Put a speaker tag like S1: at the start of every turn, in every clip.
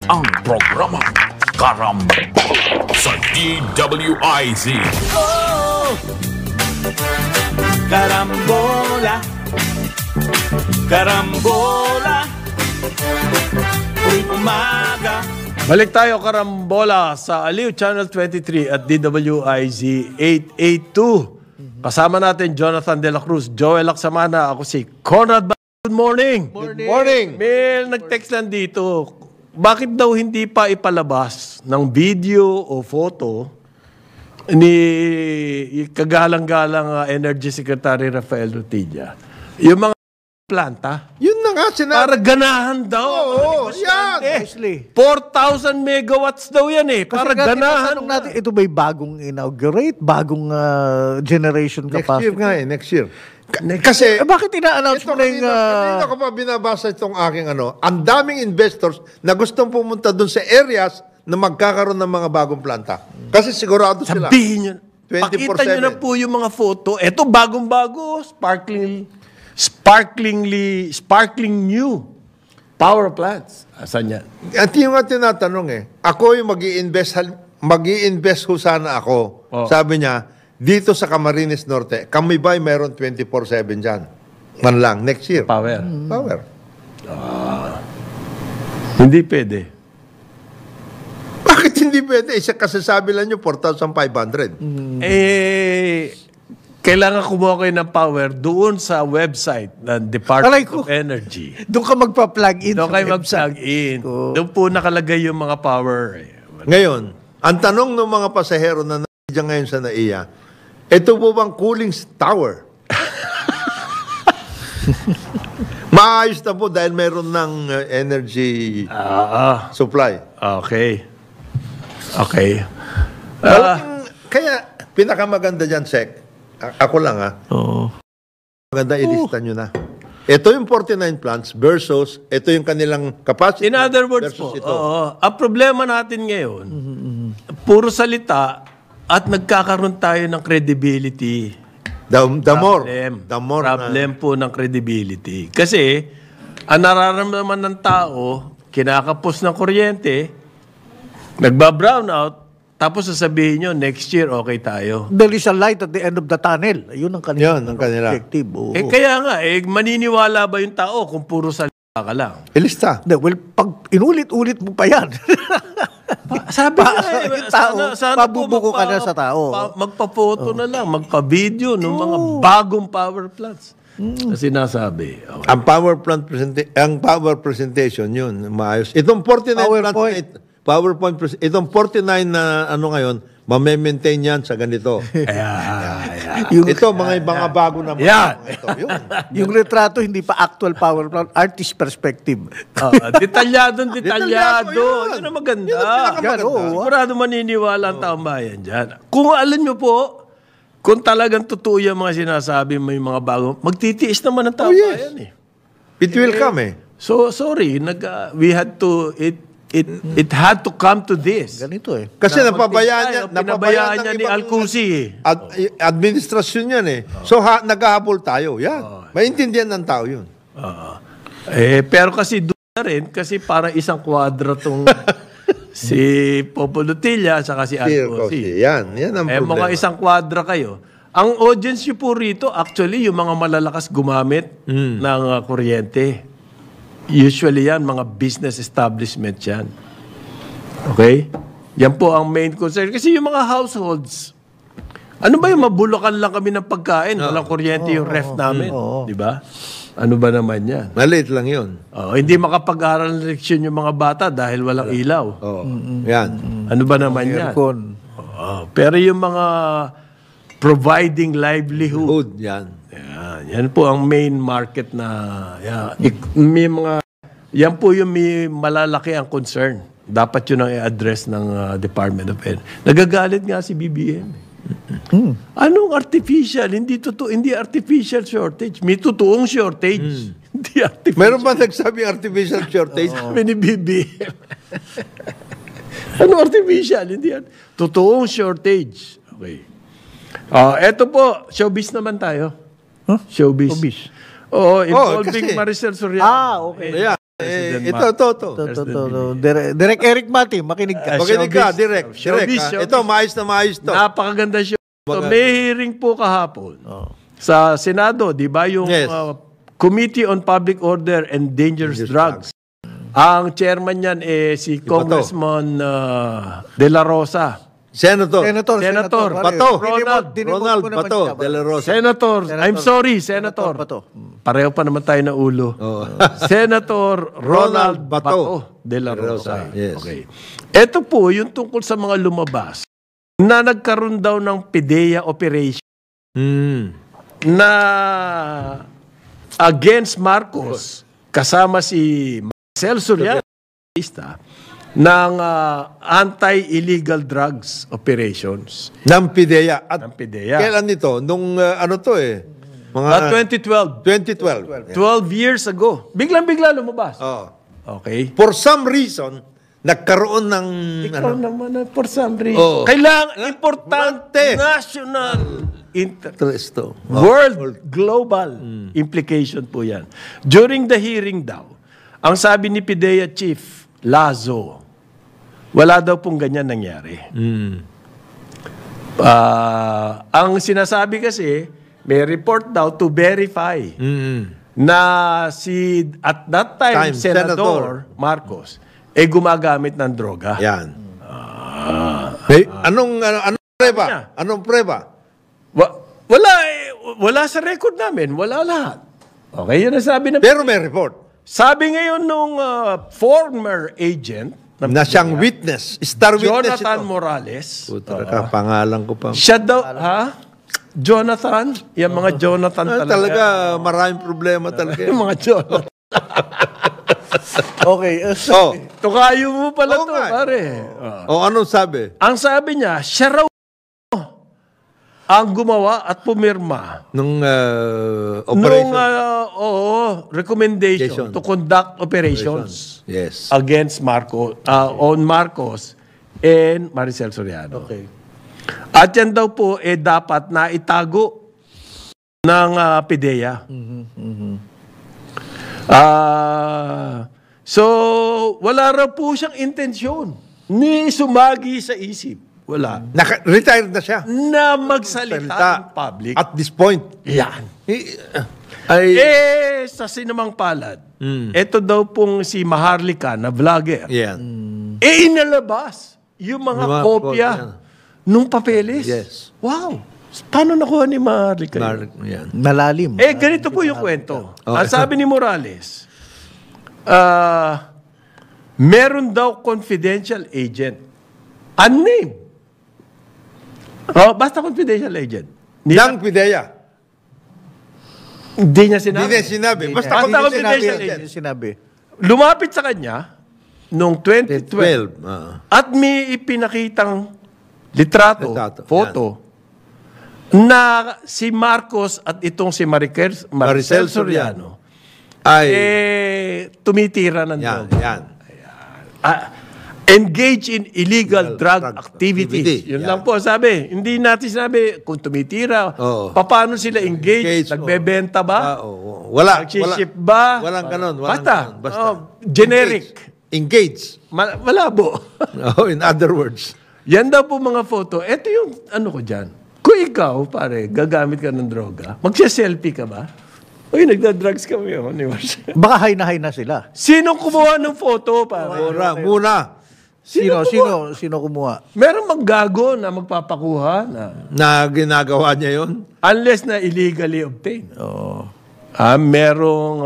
S1: ang programa Karambola sa DWIZ.
S2: Oh! Karambola, Karambola, tuwing umaga.
S3: Balik tayo, Karambola, sa Aliw Channel 23 at DWIZ 882. Kasama natin Jonathan De La Cruz, Joel Laksamana, ako si Conrad. Good morning.
S4: Good morning.
S3: May nag-text lang dito, bakit daw hindi pa ipalabas ng video o photo ni kagalang-galang Energy Secretary Rafael Rutilla yung mga planta?
S4: Yun na nga,
S3: Para ganahan daw.
S4: Oo, yan.
S3: 4,000 megawatts daw yan eh. Para ganahan.
S5: Natin, ito ba'y bagong inaugurate? Bagong generation
S4: Next
S5: capacity?
S4: year nga eh, next year. Kasi,
S5: bakit ina-announce mo na yung...
S4: kanina ko pa binabasa itong aking ang daming investors na gustong pumunta dun sa areas na magkakaroon ng mga bagong planta. Kasi sigurado sila.
S3: Sabihin nyo.
S4: 24/7.
S3: Pakita nyo na po yung mga photo. Ito, bagong-bago. Sparkling new power plants. Asan yan?
S4: At yung nga tinatanong ako yung mag-i-invest ho sana ako.
S3: Oh.
S4: Sabi niya, dito sa Camarines Norte, kami ba'y meron 24/7 dyan? Man lang, next year.
S3: Power.
S4: Power.
S3: Hindi pwede.
S4: Bakit hindi pwede? Isa kasi sabi lang nyo, 4,500.
S3: Kailangan kumuha kayo ng power doon sa website ng Department of Energy.
S5: Doon ka magpa-plug in.
S3: Doon kayo mag-plug in. Doon po nakalagay yung mga power.
S4: Ngayon, ang tanong ng mga pasahero na nandiyan ngayon sa NAIA, ito po bang cooling tower? Maayos na po dahil meron ng energy supply.
S3: Okay. Okay.
S4: Kaya, pinakamaganda dyan, Sek. Ako lang, maganda, ilista nyo na. Ito yung 49 plants versus ito yung kanilang capacity.
S3: In other words po, ang problema natin ngayon, puro salita at nagkakaroon tayo ng credibility.
S4: The more
S3: problem po ng credibility. Kasi, ang nararamdaman ng tao, kinakapos ng kuryente, nagba-brown out, tapos sasabihin nyo, next year, okay tayo.
S5: There is a light at the end of the tunnel. Ayun ang kanila.
S4: Yun, ang kanila.
S5: Objective.
S3: Kaya nga, maniniwala ba yung tao kung puro salita ka lang?
S4: Ilista.
S5: Well, pag inulit-ulit mo pa yan.
S3: Sabi nga, sana
S5: pabubuko ka na sa tao.
S3: Magpa-photo na lang, magpa-video ng mga bagong power plants. Na sinasabi. Okay.
S4: Ang power presentation yun, maayos. Itong 49 plants, PowerPoint, itong 49 na ngayon, ma-maintain yan sa ganito. Ito, mga bago na ito, yun.
S5: Yung retrato, hindi pa actual power plant, artist perspective.
S3: Detalyado. Yun ang maganda. Sigurado maniniwala ang taong bayan dyan. Kung alam nyo po, kung talagang totoo yung mga sinasabi mo yung mga bago, magtitiis naman ang taong bayan.
S4: It will come
S3: So, sorry, we had to... It had to come to this.
S5: Ganito
S4: Kasi napabayaan
S3: niya ni Alcusi
S4: administrasyon yan So, naghahabol tayo. Yan. Maintindihan ng tao yun.
S3: Pero kasi doon na rin, kasi para isang kwadra tong si Popo Lutilla at si Alcusi.
S4: Yan ang problema.
S3: Mga isang kwadra kayo. Ang audience nyo po rito, actually, yung mga malalakas gumamit ng kuryente. Usually yan, mga business establishment yan. Okay? Yan po ang main concern. Kasi yung mga households, ano ba yung mabulakan lang kami ng pagkain? Walang kuryente yung ref namin. Di ba? Ano ba naman yan?
S4: Maliit lang yun.
S3: Hindi makapag-aral ng leksyon yung mga bata dahil walang ilaw.
S4: Yan.
S3: Ano ba naman yan? Pero yung mga providing livelihood.
S4: Yan.
S3: Yan po ang main market na may yan po yung may malalaki ang concern. Dapat yun ang i-address ng Department of Energy. Nagagalit nga si BBM. Anong artificial? Hindi artificial shortage. May totoong shortage. Hindi artificial.
S4: Meron ba nagsabing artificial shortage?
S3: Sabi ni BBM. Ano artificial? Hindi totoong shortage. Okay. Eto po, showbiz naman tayo. Showbiz. Oo, involving Maricel Soriano.
S5: Okay.
S4: Yeah.
S3: President Marcos.
S5: Direk Eric Mati, makinig ka.
S4: Makinig ka, direct.
S3: Showbiz.
S4: Ito, maayos na maayos to.
S3: Napakaganda show. So, may hearing po kahapon sa Senado, di ba? Yung
S4: Yes.
S3: Committee on Public Order and Dangerous Drugs. Ang chairman niyan si Congressman De La Rosa.
S4: Senator.
S3: Bato.
S4: Ronald Bato de la Rosa.
S3: Senator. I'm sorry, Senator.
S5: Bato.
S3: Pareho pa naman tayo na ulo. Senator Ronald Bato de la Rosa.
S4: Yes.
S3: Okay. Ito po yung tungkol sa mga lumabas na nagkaroon daw ng PIDEA operation na against Marcos kasama si Marcel Soriano ng anti-illegal drugs operations.
S4: Ng PIDEA. At
S3: Ng PIDEA.
S4: kailan ito? Nung ano to eh? Mga
S3: 2012.
S4: 2012.
S3: 12 years ago. Biglang-bigla lumabas.
S4: Oh.
S3: Okay.
S4: For some reason, nagkaroon ng
S3: Ikaw naman for some reason.
S4: Oh.
S3: Kailangan importante.
S4: Importante.
S3: National
S4: interest to.
S3: world global implication po yan. During the hearing daw, ang sabi ni PIDEA Chief Lazo, wala daw pong ganyan nangyari. Ang sinasabi kasi, may report daw to verify na si, at that time, Senator Marcos, gumagamit ng droga.
S4: Yan. Anong preba? Anong preba?
S3: Wala sa record namin. Wala lahat. Okay, yun ang sabi na.
S4: Pero may report.
S3: Sabi ngayon nung former agent
S4: Na siyang witness. Star witness
S3: Jonathan
S4: ito.
S3: Morales.
S4: Puta ka, pangalan ko pa.
S3: Siya daw, Jonathan? Yung mga Jonathan talaga.
S4: Talaga, maraming problema talaga.
S3: Yung mga Jonathan.
S5: Okay.
S3: Tukayo mo pala
S4: Oo
S3: to,
S4: nga.
S3: pare.
S4: Anong sabi?
S3: Ang sabi niya, siya raw ang gumawa at pumirma
S4: Nung
S3: nung
S4: operation?
S3: recommendation to conduct operations
S4: Yes.
S3: against on Marcos and Maricel Soriano.
S5: Okay.
S3: At yan daw po dapat na itago ng PIDEA. So wala raw po siyang intensyon ni sumagi sa isip. Wala.
S4: Retired na siya.
S3: Na magsalita in public.
S4: At this point.
S3: Yan.
S4: Ay,
S3: Sa sinamang palad, ito daw pong si Maharlika na vlogger.
S4: yan.
S3: Inalabas yung mga
S4: Mga
S3: kopya nung papeles.
S4: Yes.
S3: Wow. Paano nakuha ni Maharlika yun?
S4: Yan.
S5: Malalim.
S3: Ganito po yung kwento. Ang sabi ni Morales, meron daw confidential agent. Unnamed. Basta confidential agent.
S4: Ng PIDEA.
S3: Hindi niya sinabi.
S4: Hindi niya sinabi. Basta
S3: Basta
S4: confidential
S3: confidential
S4: agent.
S5: Sinabi.
S3: Lumapit sa kanya noong 2012
S4: 12.
S3: at may ipinakitang litrato,
S4: Litrato,
S3: photo, na si Marcos at itong si Maricel Soriano
S4: Ay,
S3: tumitira ng
S4: yan,
S3: droga.
S4: yan.
S3: Engage in illegal drug
S4: drug
S3: activities.
S4: activity.
S3: Yun
S4: Yan.
S3: lang po sabi. Hindi natin sinabi kung tumitira.
S4: Oo.
S3: Paano sila engage?
S4: Engage,
S3: Nagbebenta ba?
S4: Wala.
S3: Nagsiship ba?
S4: Walang ganon.
S3: Basta.
S4: Basta.
S3: Generic.
S4: Engage.
S3: Malabo.
S4: In other words.
S3: Yan daw po mga photo. Ito yung ano ko dyan. Kung ikaw, pare, gagamit ka ng droga, magsiselfie ka ba? Uy, nagda-drugs kami.
S5: Baka high na sila.
S3: Sino kumuha ng photo, pare?
S4: Muna.
S5: Sino kumuha?
S3: Meron maggago na magpapakuha
S4: Na ginagawa niya yon.
S3: unless na illegally obtained.
S5: Oo.
S3: Merong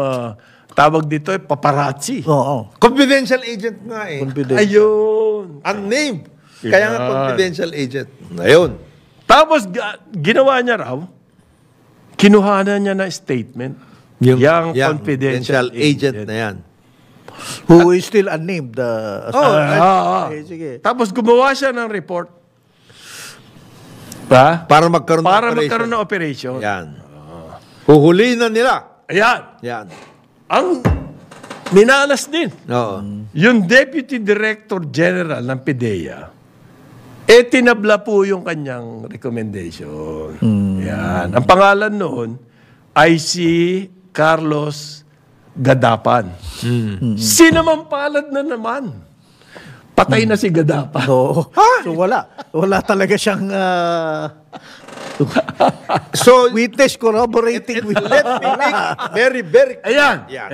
S3: tawag dito paparazzi.
S5: Oo.
S4: Confidential agent nga eh.
S5: Confidential.
S3: Ayun.
S4: Unnamed. Kaya nga confidential agent. Ayun.
S3: Tapos ginawa niya raw, kinuhanan niya na statement. Yung confidential agent
S4: na yan.
S5: Who is still unnamed. Sige.
S3: Tapos gumawa siya ng report. Ba?
S4: Para magkaroon
S3: ng operation.
S4: Yan. Huhulihin na nila.
S3: Ayan.
S4: Yan.
S3: Ang minalas din.
S4: Oo.
S3: Yung Deputy Director General ng PIDEA, tinabla po yung kanyang recommendation. Yan. Ang pangalan noon ay si Carlos Gadapan. Sinamampalad na naman. Patay na si Gadapan.
S5: So, so wala. Wala talaga siyang
S4: So,
S5: witness corroborating with
S4: let me make very, very clear.
S3: Ayan.
S4: Yan.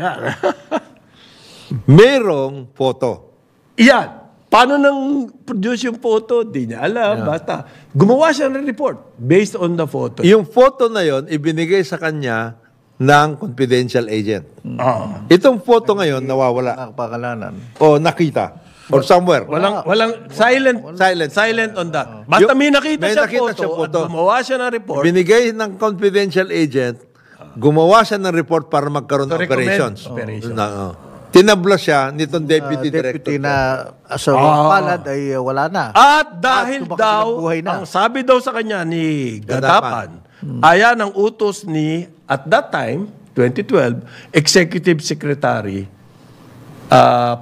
S4: Merong photo.
S3: Iyan. Paano nang produce yung photo? Di niya alam. Basta gumawa siya ng report based on the photo.
S4: Yung photo na yon ibinigay sa kanya ng confidential agent.
S3: Ah.
S4: Itong photo ngayon nawawala
S5: pakalanan.
S4: o nakita or somewhere.
S3: Walang silent on that. Basta may nakita siya photo at gumawa siya ng report.
S4: Binigay ng confidential agent, gumawa siya ng report para magkaroon ng operations. Tinabla siya nitong deputy director.
S5: Deputy na sa palad ay wala na.
S3: At dahil
S5: tumakbo
S3: daw,
S5: ng buhay na.
S3: ang sabi daw sa kanya ni Gadapan, ayan ang utos ni, at that time, 2012, Executive Secretary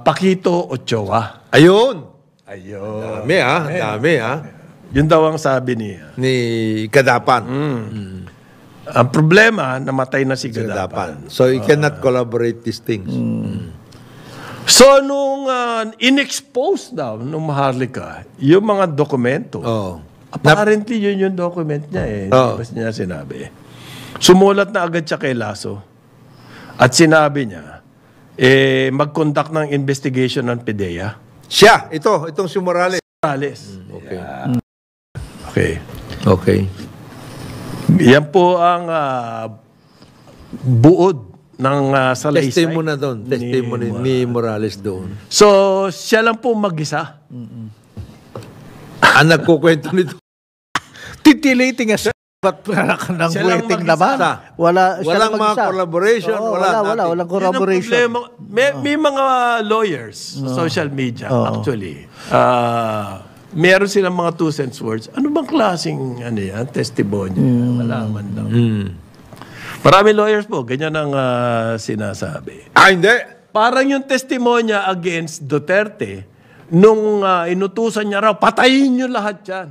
S3: Paquito Ochoa.
S4: Ayun.
S3: Ayun.
S4: Dami ha.
S3: Yun daw ang sabi niya.
S4: Ni Gadapan.
S3: Ang problema, namatay na si Gadapan.
S4: So, you cannot collaborate these things.
S3: So, nung in-expose daw nung Maharlika, yung mga dokumento, apparently yun yung document niya eh. Hindi niya sinabi. Sumulat na agad siya kay Lasso at sinabi niya, mag-conduct ng investigation ng PDEA.
S4: Siya, itong si Morales.
S3: Okay. Okay.
S4: Okay.
S3: Yan po ang buod ng salaysay.
S4: Testimony ni Morales doon.
S3: So, siya lang po mag-isa.
S4: Ang nagkukwento nito.
S5: Titillating as ba't ng
S3: Siya lang
S5: waiting
S3: mag-isa.
S5: naman.
S4: Walang mga collaboration.
S5: Walang corroboration.
S3: Yun ang problema. May mga lawyers sa social media, actually. Meron silang mga 2 cents words. Ano bang klaseng testimonya? Malaman lang. Maraming lawyers po, ganyan ang sinasabi.
S4: Hindi.
S3: Parang yung testimonya against Duterte, nung inutusan niya raw, patayin niyo lahat yan.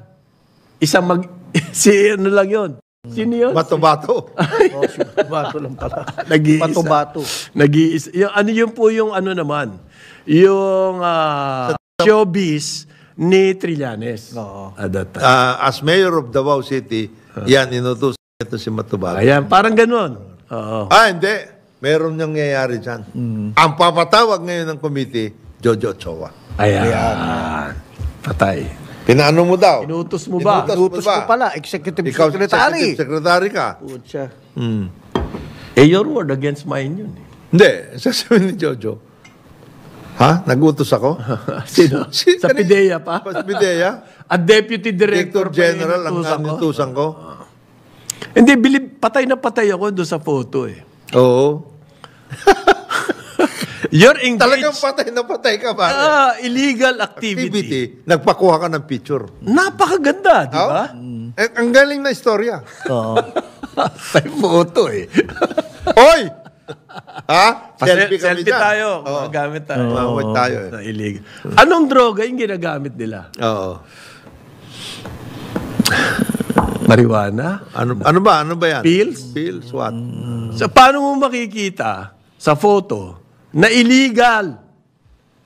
S3: Ano lang yun? Sino yun?
S4: Bato-bato.
S5: Bato lang pala.
S3: Nag-iisa.
S5: Bato-bato.
S3: Nag-iisa. Yun po yung naman. Yung showbiz ni Trillanes. At that time.
S4: As mayor of Davao City, yan, inutusan ito si Matubago.
S3: Ayan, parang ganun. Oo.
S4: Hindi. Meron niyang nangyayari dyan. Ang papatawag ngayon ng committee, Jojo Ochoa.
S3: Ayan. Patay.
S4: Pinaano mo daw?
S3: Inutos mo ba?
S5: Inutos mo pala, executive
S4: Ikaw
S5: secretary.
S4: Executive secretary ka.
S5: Pucha.
S3: Your word against mine yun.
S4: Hindi. Sasabihin ni Jojo, ha? Nagutos ako?
S3: Sino? Sa PDEA pa?
S4: Sa PDEA?
S3: At Deputy
S4: Director
S3: Director
S4: General ang inutusan ko?
S3: Hindi, patay na patay ako doon sa photo eh.
S4: Oo.
S3: You're engaged.
S4: Talagang patay na patay ka ba?
S3: Illegal activity.
S4: Nagpakuha ka ng picture.
S3: Napakaganda, di ba?
S4: Ang galing na istorya.
S3: May photo eh.
S4: Oy! Ha? Selfie kami
S3: Selfie
S4: dyan.
S3: tayo. Magamit tayo.
S4: Mamawag tayo eh.
S3: Na illegal. Anong droga yung ginagamit nila?
S4: Oo.
S3: Marijuana?
S4: Ano ba yan?
S3: Pills?
S4: Pills, what?
S3: So, paano mo makikita sa photo na illegal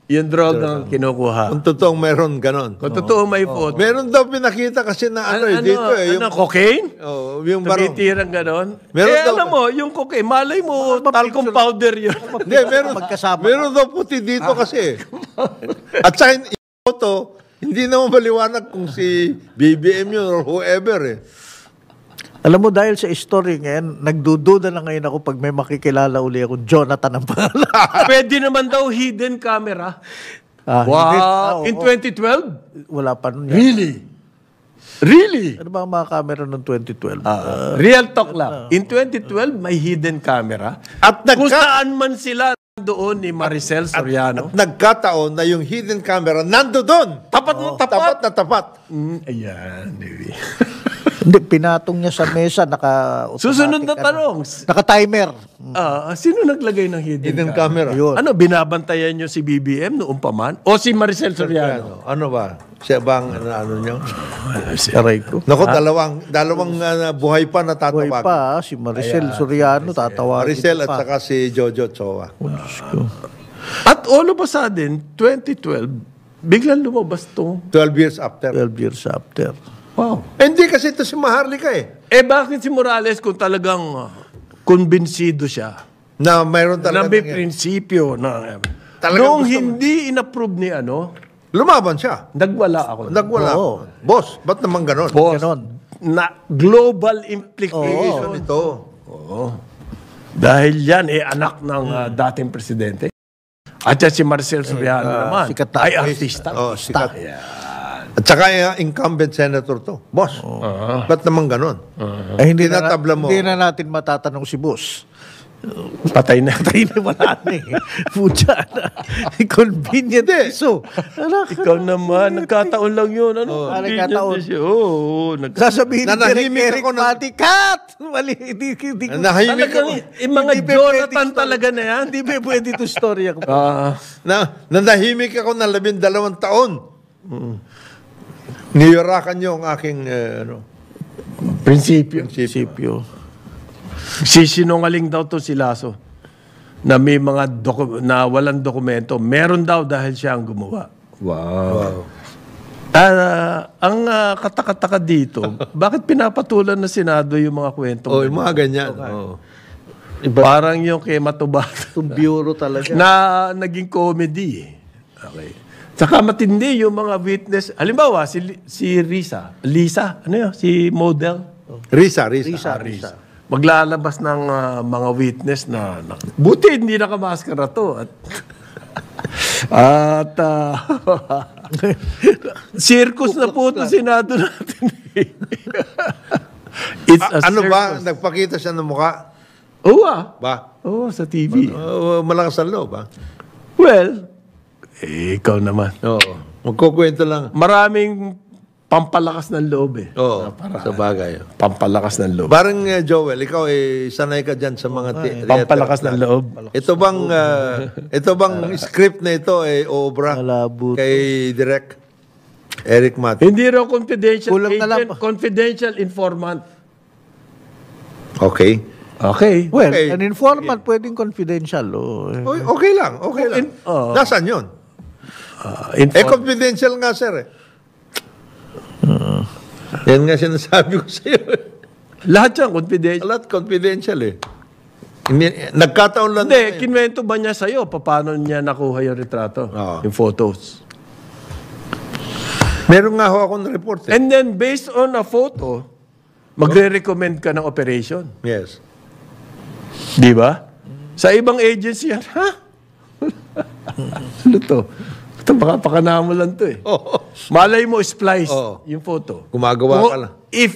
S3: yung drogang kinukuha?
S4: Kung totoong meron ganon.
S3: Kung totoo may photo.
S4: Meron daw pinakita kasi na dito eh. Yung,
S3: cocaine?
S4: yung barong.
S3: Tumitirang ganon?
S4: Meron daw.
S3: Alam mo, yung cocaine, malay mo, talcum powder yun.
S4: Hindi, meron daw puti dito kasi. At sa yung photo, hindi naman maliwanag kung si BBM yun or whoever eh.
S5: Alam mo, dahil sa story ngayon, nagdududa na ngayon ako pag may makikilala uli ako, Jonathan ang pangalan.
S3: Pwede naman daw hidden camera.
S5: Wow!
S3: In 2012?
S5: Wala pa nun yan.
S3: Really?
S5: Ano ba ang mga camera noong 2012?
S3: Real talk lang. In 2012, may hidden camera.
S4: At
S3: Kung saan man sila doon ni Maricel Soriano.
S4: Nagkataon na yung hidden camera nando doon.
S3: Tapat na tapat.
S4: Tapat na tapat.
S3: Ayan, baby.
S5: Hindi, pinatong niya sa mesa,
S3: Susunod na tanong.
S5: Naka-timer.
S3: Sino naglagay ng hidden camera?
S4: Camera.
S5: Yun.
S3: Ano, binabantayan nyo si BBM noong pa man? O si Maricel Soriano?
S4: Ano ba? Siya bang ano nyo?
S5: Aray ko.
S4: Naku, dalawang buhay pa na
S5: Buhay
S4: tatawag.
S5: pa, si Maricel Soriano, tatawagin
S4: Maricel at
S5: pa.
S4: saka si Jojo Choa.
S5: Diyos ko.
S3: At all of a sudden, 2012, biglang lumabas tong
S4: 12 years after.
S5: 12 years after.
S3: wow.
S4: Hindi kasi ito si Maharlika eh.
S3: Bakit si Morales kung talagang kumbinsido siya
S4: Na mayroon
S3: na
S4: talaga.
S3: may prinsipyo na
S4: Talagang
S3: nung
S4: gusto mo.
S3: hindi inapprove ni
S4: Lumaban siya.
S3: nagwala ako.
S4: Nagwala.
S5: Oo.
S4: Boss, ba't naman ganon?
S3: Boss,
S5: Ganon.
S3: na global implication
S4: Ito ito.
S3: dahil yan anak ng dating presidente. At yan si Marcel Soriano naman
S5: sikat na
S3: ay artista.
S4: Oh, sikat. At saka incumbent senator to. Boss, ba't naman ganon?
S5: Hindi
S4: Tinatabla mo.
S5: Hindi na natin matatanong si boss.
S3: Patay na.
S5: Patay na wala na eh. Pucha na. Convenient piso.
S3: Ikaw naman, nagkataon lang yun. Ano?
S5: nagkataon.
S3: Oo.
S5: Sasabihin ni Direk
S4: Nanahimik
S5: Eric
S4: ako ng-
S5: Mati, cut! Mali, hindi ko.
S4: Nahimik
S3: Talagang,
S4: ako.
S3: mga
S5: Hindi
S3: Jonathan
S5: pwedeng
S3: talaga na yan.
S5: Hindi ba pwede ito storya ko?
S4: Nanahimik ako ng 12 taon. Niyurakan niyo ang aking
S3: Prinsipyo.
S5: Prinsipyo.
S3: Sisinungaling daw to si Lasso na may mga na walang dokumento. Meron daw dahil siya ang gumawa.
S4: Wow.
S3: Ang katakataka dito, bakit pinapatulan na Senado yung mga kwentong
S4: Oh, yung mga ganyan. Oh.
S3: parang yung kay Matubato
S5: Itong bureau talaga.
S3: na naging comedy. Okay. Saka matindi yung mga witness. Halimbawa, si Lisa, ano yun? Si model.
S4: Risa.
S5: Risa.
S3: Maglalabas ng mga witness na buti hindi nakamaskara to. At circus na po ito Senado natin. It's a
S4: Ano ba?
S3: circus.
S4: Nagpakita siya ng mukha?
S3: Oo
S4: Ba?
S3: Oo, sa TV.
S4: Malakas ang loob, ba?
S3: Well, ikaw naman.
S4: Oo. Magkukwento lang.
S3: Maraming pampalakas ng loob
S4: Oo, sa bagay.
S3: Pampalakas ng loob.
S4: Parang Joel, ikaw sanay ka dyan sa mga
S3: Pampalakas ng loob.
S4: Ito bang script na ito obra
S5: Malabo to.
S4: kay Direk Eric Mati?
S3: Hindi raw confidential
S5: Kulang na lang
S3: agent,
S5: pa.
S3: confidential informant.
S4: Okay.
S3: Okay.
S5: Well,
S4: Okay.
S5: an informant pwedeng confidential. Oh.
S4: Okay lang. Okay lang. Nasaan yun? Confidential nga, sir. Yan nga sinasabi ko sa'yo.
S3: Lahat yan confidential.
S4: Lahat confidential Nagkataon lang.
S3: Hindi, kinwento ba niya sa'yo paano niya nakuha yung retrato?
S4: Oo.
S3: Yung photos.
S4: Meron nga ho akong report.
S3: And then, based on a photo, magre-recommend ka ng operation.
S4: Yes.
S3: Di ba? Sa ibang agency yan, ha? Ano to? Ito, baka pakana mo lang to Malay mo, splice
S4: Oo.
S3: yung photo.
S4: Gumagawa
S3: Kung-
S4: ka lang.
S3: If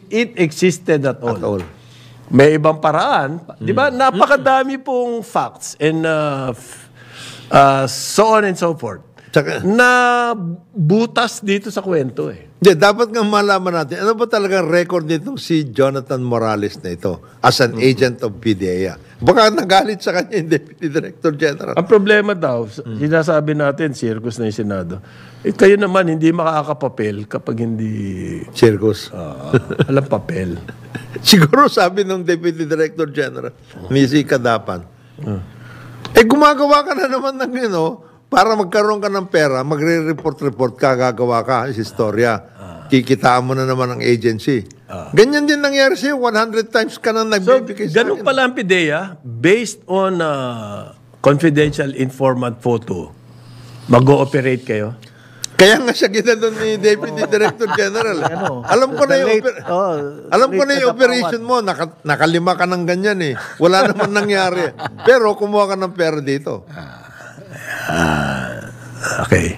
S3: it existed at all.
S4: At all.
S3: May ibang paraan. Di ba? Napakadami pong facts and so on and so forth.
S4: Tsaka,
S3: Na butas dito sa kwento
S4: hindi, dapat nga malaman natin, ano ba talagang record nitong si Jonathan Morales na ito as an agent of PDEA? Baka nagalit sa kanya yung Deputy Director General.
S3: Ang problema daw, sinasabi natin, circus na yung Senado. Kayo naman, hindi makakapapel kapag hindi
S4: Circus.
S3: alam papel.
S4: Siguro sabi ng Deputy Director General, Missy Kadapan, gumagawa ka na naman ng para magkaroon ka ng pera, magre-report ka, gagawa ka, istorya. Kikitaan mo na naman ang agency. Ganyan din nangyari sa'yo, 100 times ka na
S3: So,
S4: nagbibigay sa
S3: ganun
S4: akin.
S3: pala ang PIDEA, based on confidential informant photo, mag-ooperate kayo?
S4: Kaya nga siya ginanon ni Deputy Director General. Alam ko na yung alam ko na yung operation mo, nakalima ka ng ganyan Wala naman nangyari. Pero kumuha ka ng pera dito.
S3: Okay.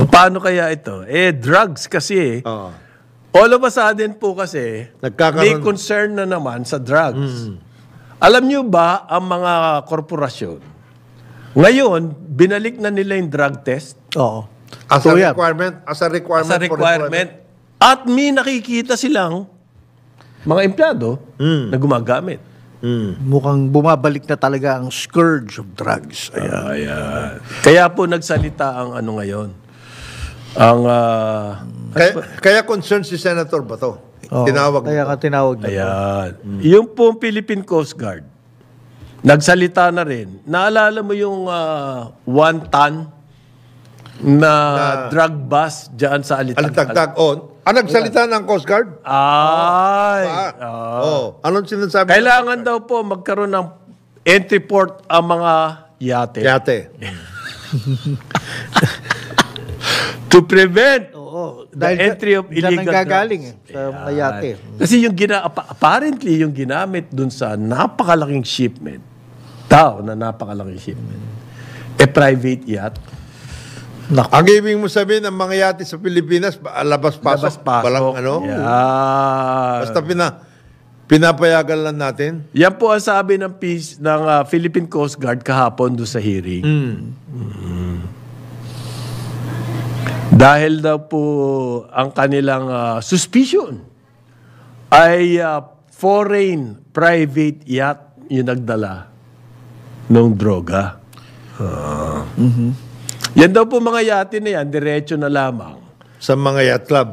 S3: Paano kaya ito? Drugs kasi
S4: Oo.
S3: all of a sudden po kasi, may
S4: Nagkakaroon.
S3: concern na naman sa drugs. Alam nyo ba, ang mga korporasyon, ngayon, binalik na nila yung drug test
S5: Oo.
S4: As
S5: So,
S4: a
S5: yeah.
S4: requirement,
S3: sa requirement. At may nakikita silang mga empleyado na gumagamit.
S5: Mukhang bumabalik na talaga ang scourge of drugs. Ayan.
S3: Ayan. Kaya po nagsalita ang ano ngayon. Ang
S4: Kaya concerned si Senator Bato.
S5: Oo,
S4: Tinawag
S5: Kaya
S4: nito.
S5: ka tinawag niya.
S3: ayan. Yung pong Philippine Coast Guard, nagsalita na rin. Naalala mo yung 1 ton na drug bust dyan sa Alitagtag?
S4: Alitagtag. Nagsalita ng Coast Guard?
S3: Ay!
S4: Anong sinasabi?
S3: Kailangan daw po magkaroon ng entry port ang mga yate.
S4: Yate.
S3: To prevent the
S5: Dahil
S3: entry of
S5: dyan
S3: illegal
S5: nanggagaling
S3: drugs.
S5: sa mga yate.
S3: Kasi yung apparently yung ginamit dun sa napakalaking shipment, na napakalaking shipment, private yacht.
S4: Ang ibig mo sabihin, ang mga yate sa Pilipinas, labas-pasok. Walang ano.
S3: Yan.
S4: Basta pinapayagan lang natin.
S3: Yan po ang sabi ng Philippine Coast Guard kahapon doon sa hearing. Dahil daw po ang kanilang suspicion ay foreign private yacht yung nagdala ng droga. Yan daw po mga yate na yan, diretso na lamang.
S4: Sa mga yacht club.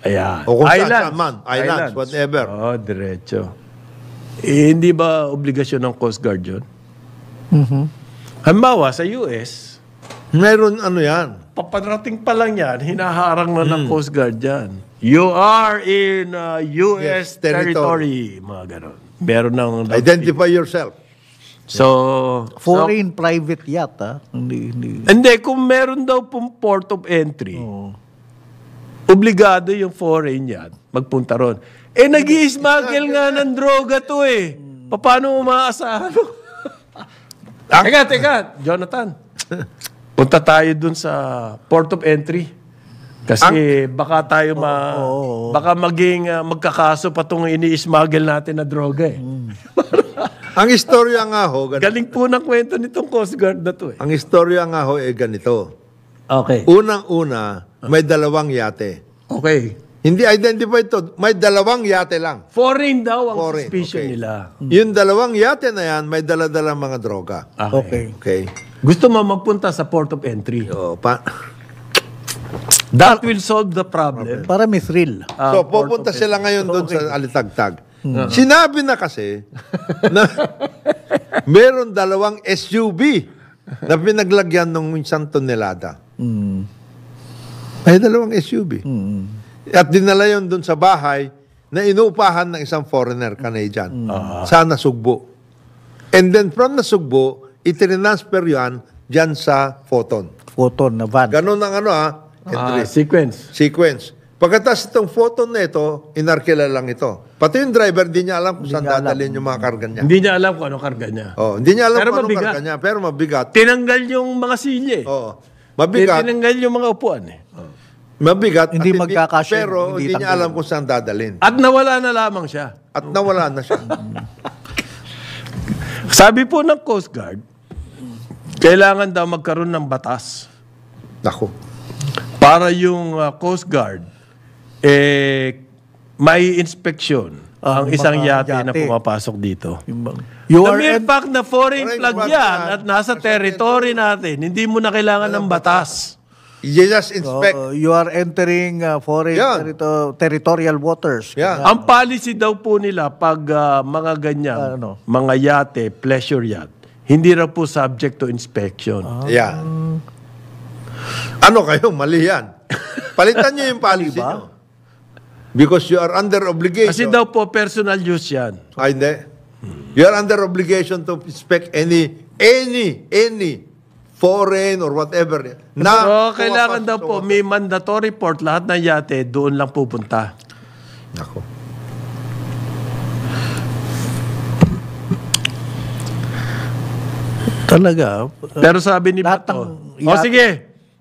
S3: Ayan.
S4: O kung saan man. Islands, whatever.
S3: Diretso. Hindi ba obligasyon ng Coast Guard yun? Halimbawa, sa US,
S4: Meron yan.
S3: paparating pa lang yan, hinaharang na ng Coast Guard yan. You are in US
S4: Yes, territory.
S3: territory. Mga ganon. Meron ng...
S4: Identify yourself.
S3: So,
S5: Foreign private yacht, ha? Hindi.
S3: hindi, kung meron daw pong port of entry, obligado yung foreign yan magpunta ron. Nag-i-smuggle nga ng droga to eh. Paano umaasahan? Teka, Jonathan. Punta tayo dun sa port of entry. Kasi baka tayo baka maging magkakaso pa itong ini-smuggle natin na droga eh.
S4: Ang istorya nga ho, ganito.
S3: Galing po ng kwento nitong Coast Guard na to eh.
S4: Ang istorya nga ho ganito.
S3: Okay.
S4: Unang-una, may 2 yate.
S3: Okay.
S4: Hindi identified to. May 2 yate lang.
S3: Foreign daw ang
S4: Foreign,
S3: suspicion
S4: okay.
S3: nila.
S4: Yung 2 yate na yan, may dala-dalang mga droga.
S5: Okay.
S4: Okay.
S3: Gusto mo magpunta sa port of entry. That will solve the problem.
S5: Para may thrill.
S4: So, pupunta sila ngayon doon sa Alitagtag. Sinabi na kasi na meron 2 SUV na pinaglagyan ng 1 tonelada. May 2 SUV. At dinala yun doon sa bahay na inuupahan ng isang foreigner, Canadian. Sa Nasugbo. And then from Nasugbo, itinransfer yan dyan sa Photon.
S5: Photon na van.
S4: Ganon ang entry.
S3: Sequence.
S4: Pagkatapos itong photon na ito, inarkila lang ito. Pati yung driver, hindi niya alam kung saan dadalhin yung mga karga niya.
S3: Hindi niya alam kung anong karga niya.
S4: Hindi niya alam
S3: Pero
S4: kung anong
S3: mabigat.
S4: karga niya, pero mabigat.
S3: Tinanggal yung mga silye.
S4: Mabigat.
S3: Tinanggal yung mga upuan eh.
S4: Mabigat.
S5: Hindi
S4: at
S5: magkakasya,
S4: Pero
S5: hindi
S4: hindi niya
S5: tanggalin.
S4: alam kung saan dadalhin.
S3: At nawala na lamang siya.
S4: At nawala na siya.
S3: Sabi po ng Coast Guard, kailangan daw magkaroon ng batas
S4: Naku.
S3: para yung Coast Guard may inspeksyon ang isang
S5: mga
S3: yate na
S5: yate.
S3: pumapasok dito.
S5: You
S3: The
S5: are
S3: mere fact na foreign
S4: Foreign
S3: flag
S4: flag
S3: yan
S4: yan,
S3: at nasa territory natin, hindi mo na kailangan ng batas.
S4: You just inspect.
S5: you are entering foreign
S4: Yan.
S5: territorial waters.
S4: Yan.
S3: Ang policy daw po nila pag mga ganyan, mga yate, pleasure yacht, hindi raw po subject to inspection.
S4: Yeah. Ano kayo? Mali yan. Palitan niyo yung policy niyo. Because you are under obligation.
S3: Kasi daw po personal use yan.
S4: Hindi. You are under obligation to inspect any foreign or whatever.
S3: So, kailangan daw po may mandatory port, lahat ng yate doon lang pupunta.
S4: Nako.
S5: Talaga.
S3: Pero sabi ni
S5: Lahat
S3: Bato,
S5: ng yate-
S3: sige,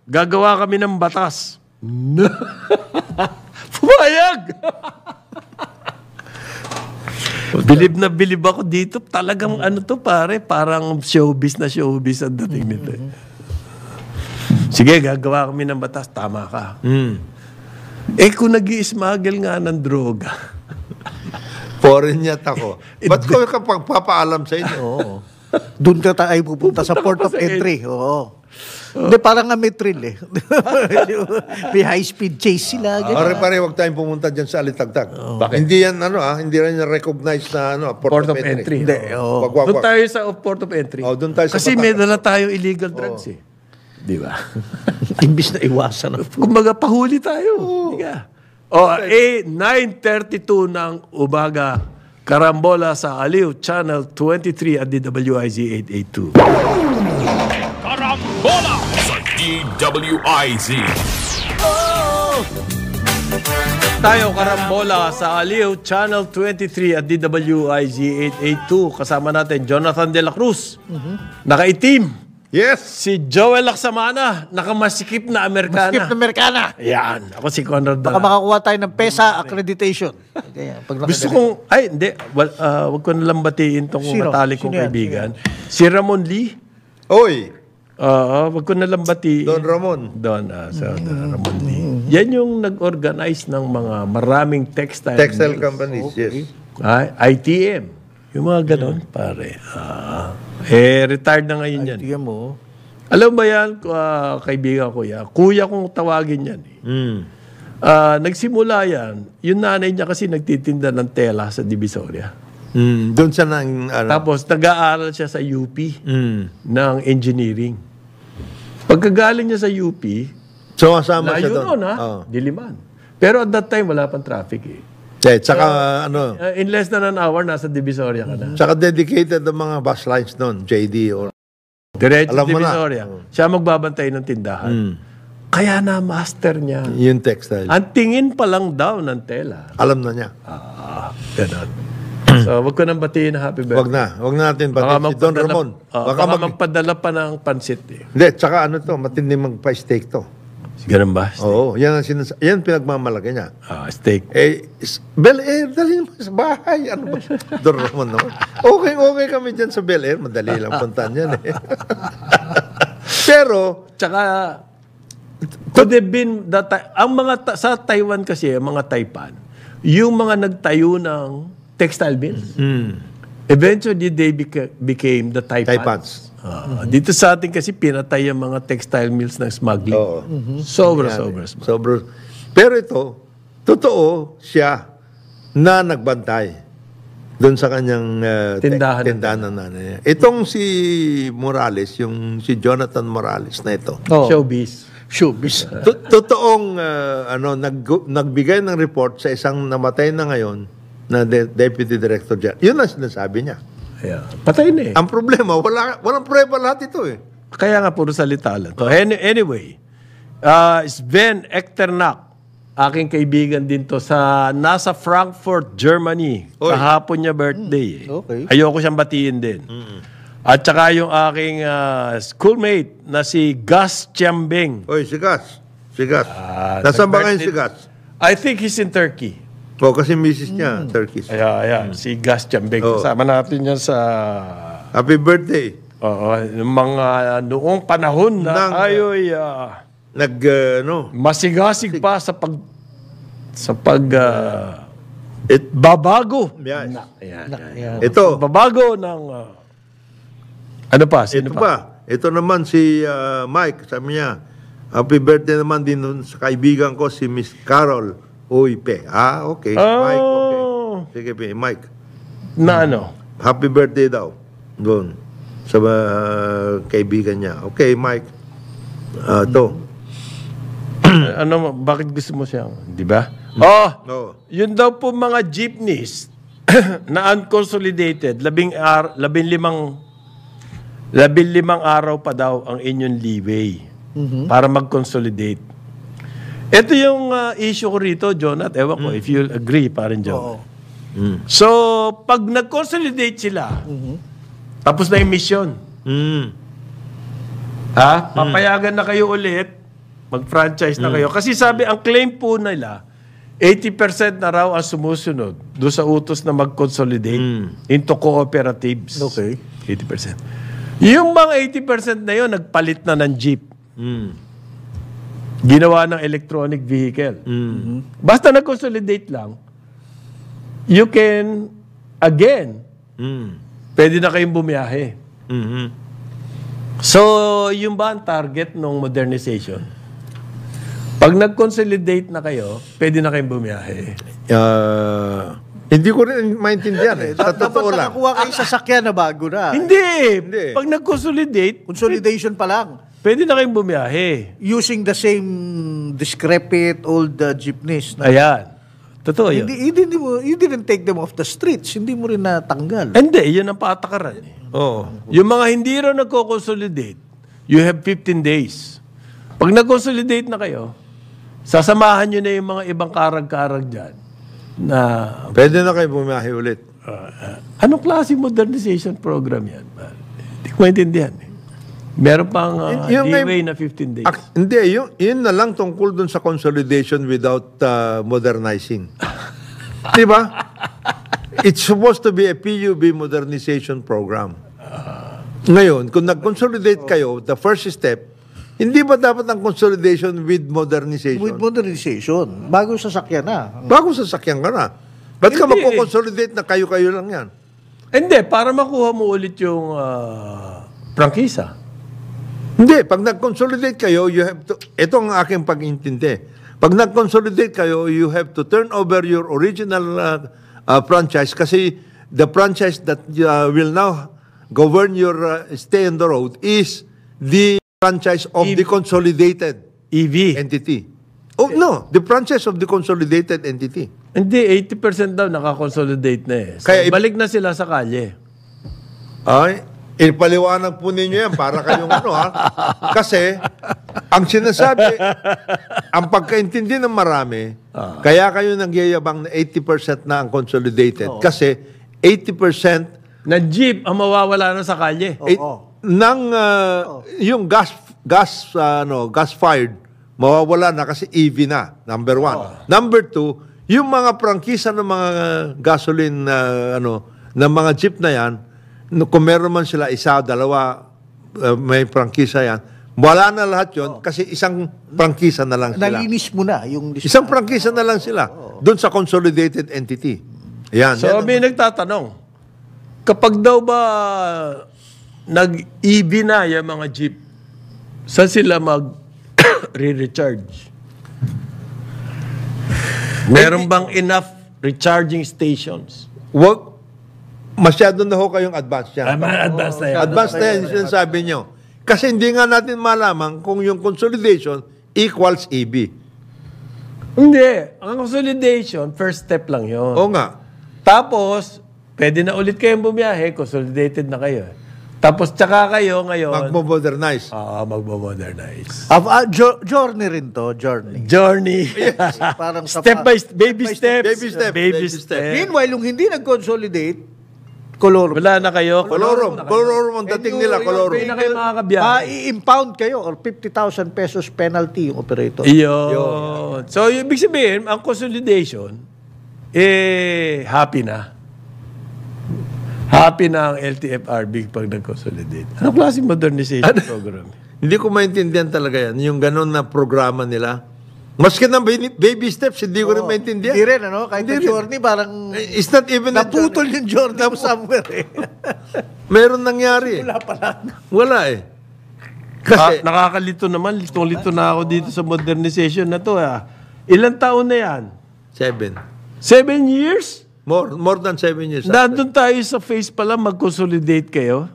S3: gagawa kami ng batas. Pumayag! Bilib na bilib ako dito. Talagang ano to pare, parang showbiz na showbiz ang dating nito. Sige, gagawa kami ng batas. Tama ka. Kung nag-i-smuggle nga ng droga.
S4: Foreign yacht ako. Ba't ko kapag papaalam sa inyo?
S5: Doon ka tayo pupunta sa port of
S3: Pupunta sa
S5: entry. Oo. Hindi, parang nga may thrill eh. May high-speed chase sila. ganyan.
S4: Pare, huwag tayong pumunta dyan sa Alitagtag. Hindi yan, hindi rin recognize na
S3: Port of entry.
S5: Hindi, oo.
S3: Doon tayo sa port of entry.
S4: Doon tayo sa
S3: Kasi
S4: Batangas.
S3: may dala tayong illegal drugs eh. Di ba?
S5: Imbis na iwasan.
S3: Kumbaga, pahuli tayo. Higa. 9:32 ng umaga, Karambola sa Aliw, Channel 23 at DWIZ 882.
S1: Karambola sa DWIZ.
S3: Tayo, Karambola sa Aliw, Channel 23 at DWIZ 882. Kasama natin, Jonathan De La Cruz. Nakaitim.
S4: Yes!
S3: Si Joel Laksamana, nakamasikip na Amerikana.
S5: Skip na Amerikana.
S3: Yan. Ako si Conrad
S5: Baka
S3: Dala.
S5: makakuha tayo ng PESA accreditation. Kaya, pag
S3: Gusto kong, ay, hindi. Wag ko nalang batiin itong
S5: Sino?
S3: matalik kong
S5: Sino yan?
S3: kaibigan. Si Ramon Lee.
S4: Oy!
S3: Wag ko nalang batiin.
S4: Don Ramon.
S3: Ramon Lee. Yan yung nag-organize ng mga maraming textile
S4: Textile
S3: mills.
S4: companies, yes.
S3: ITM. Yung mga ganon, pare. Retired na ngayon yan.
S5: tingnan mo.
S3: Alam ba yan, kaibigan ko yan? Kuya kong tawagin yan. Nagsimula yan, yung nanay niya kasi nagtitinda ng tela sa Divisoria.
S4: Doon siya nang,
S3: Tapos nag-aaral siya sa UP ng engineering. Pagkagaling niya sa UP,
S4: so, kasama siya
S3: layo
S4: doon.
S3: nun Diliman. Pero at that time, wala pang traffic eh.
S4: Tsaka,
S3: In less than an hour, nasa Divisoria ka na.
S4: tsaka dedicated ang mga bus lines doon, JD or...
S3: Diretso
S4: Alam mo na.
S3: Divisoria. Siya magbabantay ng tindahan. Kaya na master niya.
S4: Yung textile.
S3: Ang tingin pa lang daw ng tela.
S4: Alam na niya.
S3: Ganon. So, wag ko nang batiin na happy birthday.
S4: Wag na natin pati si Don Ramon.
S3: Baka magpadala pa ng pansit eh.
S4: Hindi, tsaka matindi magpa-steak to.
S3: Ganun ba?
S4: Oo, yan pinagmamalaki niya.
S3: Steak.
S4: Bel Air, dali naman sa bahay. Ano ba? Don Ramon naman. Okay kami dyan sa Bel Air. Madali lang puntahan yan eh. Pero,
S3: Tsaka, could have been, ang mga, sa Taiwan kasi, mga Taipan, yung mga nagtayo ng textile mills, eventually they became the Taipans. Dito sa atin kasi pinatay ang mga textile mills ng smuggling.
S4: oo.
S3: Sobra.
S4: Pero ito, totoo siya na nagbantay doon sa kanyang
S3: Tindahan.
S4: tindahan ng nanay niya. Itong si Morales, si Jonathan Morales na ito,
S3: Showbiz.
S5: Showbiz.
S4: totoong nagbigay ng report sa isang namatay na ngayon na Deputy Director General. Yun ang sinasabi niya.
S3: Yeah. Patay na eh.
S4: Ang problema, walang prueba lahat ito eh.
S3: Kaya nga puro salita lang. So, anyway, Sven Ekternak, aking kaibigan din to, nasa Frankfurt, Germany.
S4: Oy.
S3: Kahapon niya birthday.
S5: Okay.
S3: Ayoko siyang batiin din. At saka yung aking schoolmate na si Gus Chiambing.
S4: Oy, si Gus. Nasaan ba ngayon si Gus?
S3: I think he's in Turkey.
S4: Kasi misis niya, Turkish.
S3: Ayan, si Gus Chiambing. Kasama natin yan sa...
S4: Happy birthday.
S3: Oo, yung mga noong panahon na masigasig pa sa babago.
S4: Yes.
S3: Ayan.
S4: Ito.
S3: Babago ng ano pa? Sino
S4: Ito pa. Ito naman si Mike. Sabi niya, happy birthday naman din sa kaibigan ko si Miss Carol Uipe. Okay. Mike, okay. Sige, Mike.
S3: Na ano?
S4: Happy birthday daw. Doon. Sa kaibigan niya. Okay, Mike. Ito.
S3: Bakit gusto mo siyang, di ba?
S4: No.
S3: Yun daw po mga jeepneys na unconsolidated, 15 araw pa daw ang inyong leeway para mag-consolidate. Ito yung issue ko rito, Jonat. Ewan ko, if you'll agree, parang John. So, pag nag-consolidate sila, tapos na yung mission. Papayagan na kayo ulit, mag-franchise na kayo. Kasi sabi, ang claim po nila, 80% na raw ang sumusunod doon sa utos na mag-consolidate into cooperatives.
S5: Okay.
S3: 80%. Yung mga 80% na yun, nagpalit na ng jeep. Ginawa ng electronic vehicle. Basta nag-consolidate lang, you can, again, pwede na kayong bumiyahe. So, yung ba ang target ng modernization? Pag nag-consolidate na kayo, pwede na kayong bumiyahe.
S4: Hindi ko rin maintindihan eh. Sa totoo
S5: Dapat
S4: lang.
S5: nakakuha kayo sasakyan na bago na.
S3: Hindi.
S4: Hindi.
S3: Pag nag-consolidate,
S5: Consolidation pa lang.
S3: pwede na kayong bumiyahe.
S5: Using the same decrepit old jeepneys. Na,
S3: Ayan. Totoo yun.
S5: you didn't take them off the streets. Hindi mo rin natanggal.
S3: Hindi, yun ang patakaran.
S4: Oo.
S3: Yung mga hindi raw nagko-consolidate, you have 15 days. Pag nag-consolidate na kayo, sasamahan nyo na yung mga ibang karag-karag dyan na
S4: Pwede na kayo bumiyahe ulit.
S3: anong klase modernization program yan? Hindi ko maintindihan. Meron pang
S4: Yung
S3: leeway na 15 days.
S4: Hindi, yun na lang tungkol dun sa consolidation without modernizing. Di ba? It's supposed to be a PUB modernization program. Ngayon, kung nag-consolidate kayo, the first step, hindi ba dapat ang consolidation with modernization?
S5: With modernization. Bago sasakyan na.
S4: Bago sasakyan ka na. Ba't ka
S3: Hindi.
S4: magko-consolidate na kayo-kayo lang yan?
S3: Hindi, para makuha mo ulit yung prangkisa.
S4: Hindi, pag nag-consolidate kayo, you have to, ito ang aking pag-intindi. Pag nag-consolidate kayo, you have to turn over your original franchise kasi the franchise that will now govern your stay on the road is the franchise of the consolidated
S3: EV.
S4: entity. Oh, no, the franchise of the consolidated entity.
S3: Hindi, 80% daw nakakonsolidate na eh. So,
S4: Kaya
S3: balik na sila sa kalye.
S4: Ay, ipaliwanag po ninyo yan para kayong ano ha. Kasi, ang sinasabi, ang pagkaintindi ng marami, kaya kayo nagyayabang na 80% na ang consolidated. Kasi, 80%
S3: Na jeep ang mawawala na sa kalye.
S4: ng yung gas fired mawawala na kasi EV na, number one. Number two, yung mga prangkisa ng mga gasoline ng mga jeep na yan, kung meron man sila isa, dalawa, may prangkisa yan, wala na lahat yon kasi isang prangkisa na lang sila.
S5: Nalinis mo na yung
S4: Isang prangkisa na lang sila doon sa consolidated entity. Yan.
S3: So, may nagtatanong, kapag daw ba nag-EV na yung mga jeep, saan sila mag-re-recharge? Meron bang enough recharging stations?
S4: Wag, masyado na ho kayong advanced yan.
S3: Advanced na yan.
S4: Advanced na yan, sinasabi nyo. Kasi hindi nga natin malaman kung yung consolidation equals EB.
S3: Hindi. Ang consolidation, first step lang yun.
S4: Oo nga.
S3: Tapos, pwede na ulit kayong bumiyahe, consolidated na kayo. Tapos, tsaka kayo ngayon,
S4: Magmo-modernize.
S3: magmo-modernize.
S5: Journey rin to, journey.
S3: Journey.
S5: Parang
S3: Step by step, baby steps.
S4: Baby step.
S3: Baby step.
S5: Meanwhile, yung hindi nag-consolidate, color.
S3: Wala na kayo.
S4: Kolorum ang dating nila, kolorum.
S3: Pwede na kayo makakabiyahe.
S5: I-impound kayo or 50,000 pesos penalty yung operator.
S3: Iyon. So, ibig sabihin, ang consolidation, happy na. Happy na ang LTFRB pag nag-consolidate. Anong klaseng modernization program?
S4: Hindi ko maintindihan talaga yan. Yung ganun na programa nila. Maski ng baby steps, hindi ko rin maintindihan.
S5: Hindi rin, ano? Kahit
S4: Hindi
S5: yung
S4: rin.
S5: journey, parang
S4: It's not even a
S5: naputol yung journey mo somewhere eh.
S4: Meron nangyari.
S5: Wala pa lang.
S4: Wala eh. Kasi,
S3: Nakakalito naman. Litong-lito na ako dito sa modernization na to. Ilang taon na yan?
S4: 7.
S3: 7 years?
S4: More than 7 years.
S3: Nandun tayo sa phase pala, mag-consolidate kayo.